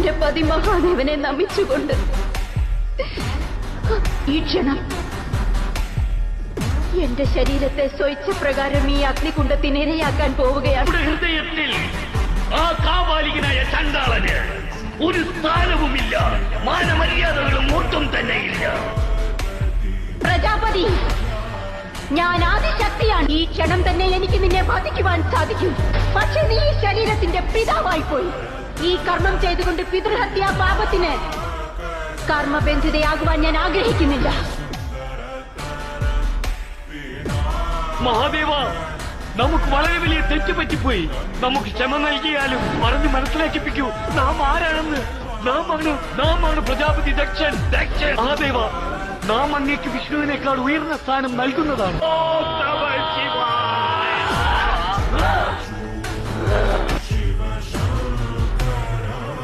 എന്റെ പതി മഹാദേവനെ നമിച്ചുകൊണ്ട് ഈ ക്ഷണം എന്റെ ശരീരത്തെ സ്വയിച്ഛപ്രകാരം ഈ അഗ്നികുണ്ഡത്തിന് ഇരയാക്കാൻ പോവുകയാണ്. ഹൃദയത്തിൽ ആ കാപാലികനായ ചണ്ടാളന് ഒരു സ്ഥാനവുമില്ല, മാനമര്യാദകളും ഒട്ടും തന്നെയില്ല. പ്രജാപതി, ഞാൻ ആദിശക്തിയാണ്. ഈ ക്ഷണം തന്നെ എനിക്ക് നിന്നെ ബാധിക്കുവാൻ സാധിക്കും. പക്ഷെ നീ ഈ ശരീരത്തിന്റെ പിതാവായി പോയി. ഈ കർമ്മം ചെയ്തുകൊണ്ട് പിതൃഹത്യാ പാപത്തിന് കർമ്മബന്ധിതയാകുവാൻ ഞാൻ ആഗ്രഹിക്കുന്നില്ല. മഹാദേവ, നമുക്ക് വളരെ വലിയ തെറ്റുപറ്റിപ്പോയി. നമുക്ക് ക്ഷമ നൽകിയാലും പറഞ്ഞ് മനസ്സിലാക്കിപ്പിക്കൂ നാം ആരാണെന്ന്. നാം ആണ് പ്രജാപതി ദക്ഷൻ. മഹാദേവ, നാം അങ്ങേക്ക് വിഷ്ണുവിനേക്കാൾ ഉയർന്ന സ്ഥാനം നൽകുന്നതാണ്.